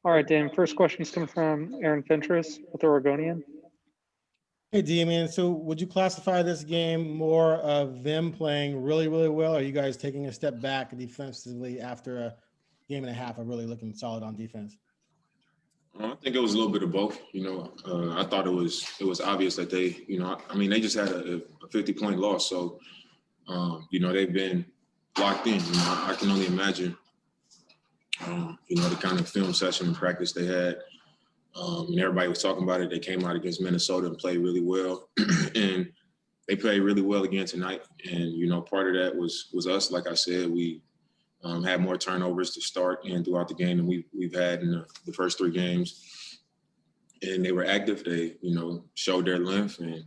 All right, Dan, first question is coming from Aaron Fentress with Oregonian. Hey, Damian. So would you classify this game more of them playing really, really well? Or are you guys taking a step back defensively after a game and a half of really looking solid on defense? I think it was a little bit of both. I thought it was obvious that they, they just had a 50-point loss. So, they've been locked in. I can only imagine, the kind of film session and practice they had. And everybody was talking about it. They came out against Minnesota and played really well. And they played really well again tonight. And, part of that was us. Like I said, we had more turnovers to start and throughout the game than we've had in the first three games. And they were active. They, showed their length and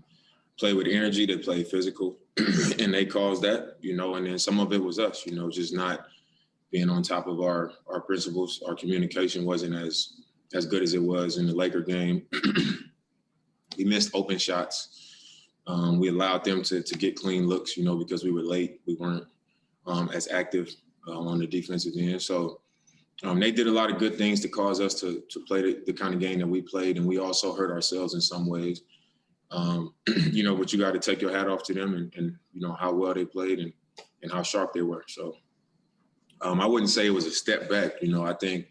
played with energy. They played physical. And they caused that, and then some of it was us, just not being on top of our principles. Our communication wasn't as good as it was in the Laker game. We missed open shots. We allowed them to get clean looks, because we were late. We weren't as active on the defensive end. So they did a lot of good things to cause us to play the kind of game that we played, and we also hurt ourselves in some ways. But you got to take your hat off to them and how well they played and how sharp they were. So I wouldn't say it was a step back. I think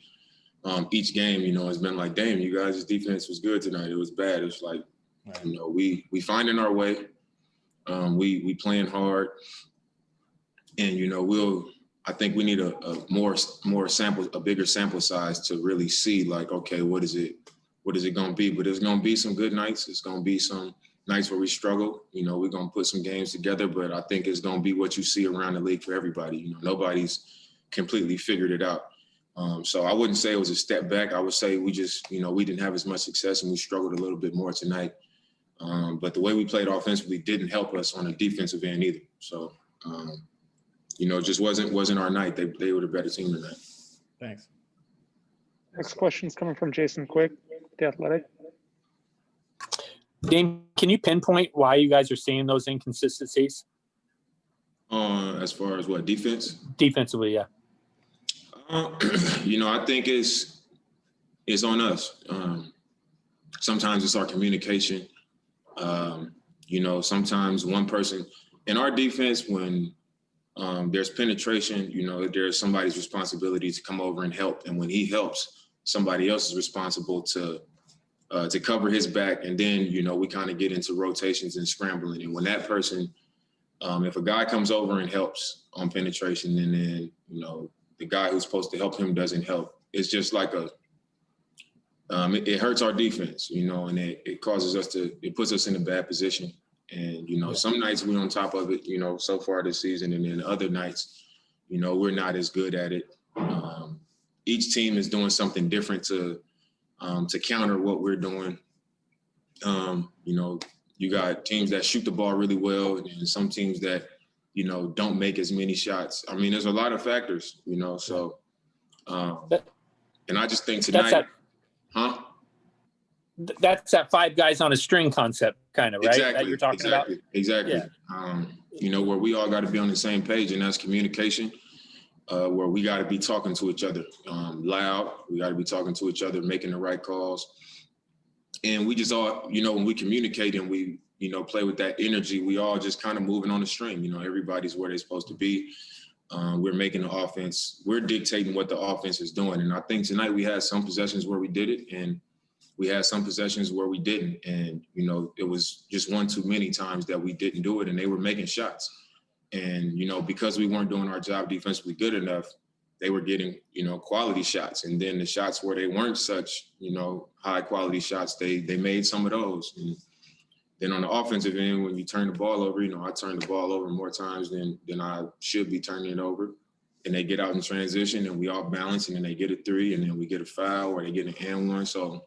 each game, has been like, damn, you guys' defense was good tonight. It was bad. It's like, we finding our way. We playing hard, and I think we need a bigger sample size to really see like, okay, what is it going to be? But there's going to be some good nights. It's going to be some nights where we struggle. We're going to put some games together, but I think it's going to be what you see around the league for everybody. Nobody's completely figured it out. So I wouldn't say it was a step back. I would say we just, we didn't have as much success and we struggled a little bit more tonight. But the way we played offensively didn't help us on the defensive end either. So, just wasn't our night. They were the better team tonight. Thanks. Next question is coming from Jason Quick, The Athletic. Dame, can you pinpoint why you guys are seeing those inconsistencies? As far as what, defense? Defensively, yeah. I think it's on us. Sometimes it's our communication. Sometimes one person in our defense, when there's penetration, there's somebody's responsibility to come over and help. And when he helps, somebody else is responsible to cover his back. And then, we kind of get into rotations and scrambling. And when that person, if a guy comes over and helps on penetration and then, the guy who's supposed to help him doesn't help, it's just like it hurts our defense, and it causes us it puts us in a bad position. And, some nights we're on top of it, so far this season. And then other nights, we're not as good at it. Each team is doing something different to counter what we're doing. You got teams that shoot the ball really well and some teams that, don't make as many shots. I mean, there's a lot of factors, so, and I just think tonight, that's that five guys on a string concept kind of, right? Exactly, that you're talking about? Exactly. Yeah. Where we all got to be on the same page, and that's communication, where we got to be talking to each other loud. We got to be talking to each other, making the right calls. And we just all, when we communicate and we, play with that energy, we all just kind of moving on a string. Everybody's where they're supposed to be. We're making the offense. We're dictating what the offense is doing. And I think tonight we had some possessions where we did it, and we had some possessions where we didn't. And, it was just one too many times that we didn't do it, and they were making shots. And, because we weren't doing our job defensively good enough, they were getting, quality shots. And then the shots where they weren't such, high quality shots, they made some of those. And then on the offensive end, when you turn the ball over, I turn the ball over more times than I should be turning it over. And they get out in transition and we all balance, and then they get a three, and then we get a foul or they get an and one. So,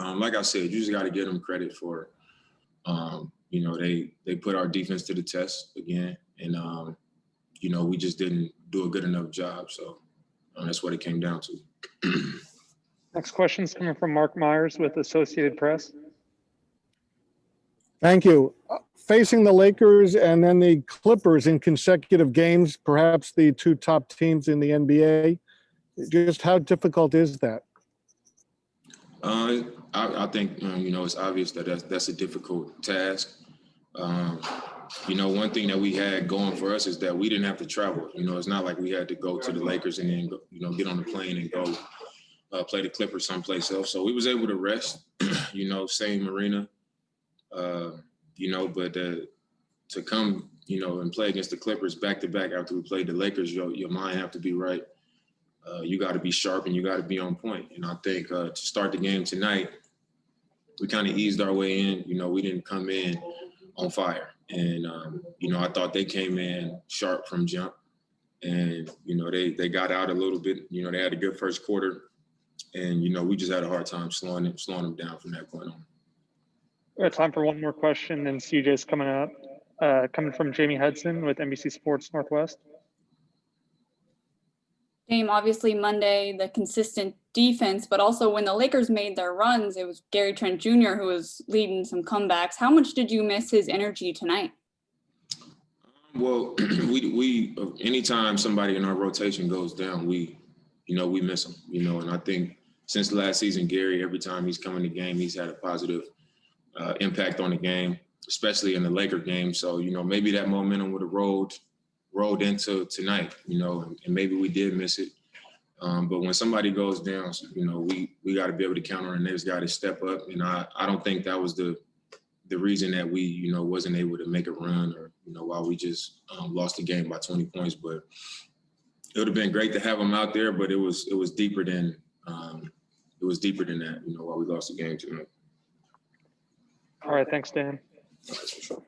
like I said, you just got to give them credit for, they put our defense to the test again. And, we just didn't do a good enough job. So that's what it came down to. Next question is coming from Mark Myers with Associated Press. Thank you. Facing the Lakers and then the Clippers in consecutive games, perhaps the two top teams in the NBA, just how difficult is that? I think you know, it's obvious that that's a difficult task. You know, one thing that we had going for us is that we didn't have to travel. You know, it's not like we had to go to the Lakers and then go, you know, get on the plane and go play the Clippers someplace else. So we was able to rest. You know, same arena. You know, but to come, you know, and play against the Clippers back to back after we played the Lakers, your mind have to be right. You got to be sharp and you got to be on point. And I think to start the game tonight, we kind of eased our way in. You know, we didn't come in on fire. And, you know, I thought they came in sharp from jump. And, you know, they got out a little bit. You know, they had a good first quarter. And, you know, we just had a hard time slowing them down from that point on. We have time for one more question, and CJ's coming up. Coming from Jamie Hudson with NBC Sports Northwest. Dame, obviously Monday, the consistent defense, but also when the Lakers made their runs, it was Gary Trent Jr. who was leading some comebacks. How much did you miss his energy tonight? Well, we anytime somebody in our rotation goes down, we miss them, you know, and I think since last season, Gary, every time he's come in the game, he's had a positive impact on the game, especially in the Laker game. So, you know, maybe that momentum would have rolled into tonight, you know, and maybe we did miss it. But when somebody goes down, you know, we got to be able to count on the next guy to step up. And I don't think that was the reason that we, you know, wasn't able to make a run or, you know, while we just lost the game by 20 points. But it would have been great to have him out there, but it was deeper than that, you know, while we lost the game tonight. All right, thanks, Dan. All right, for sure.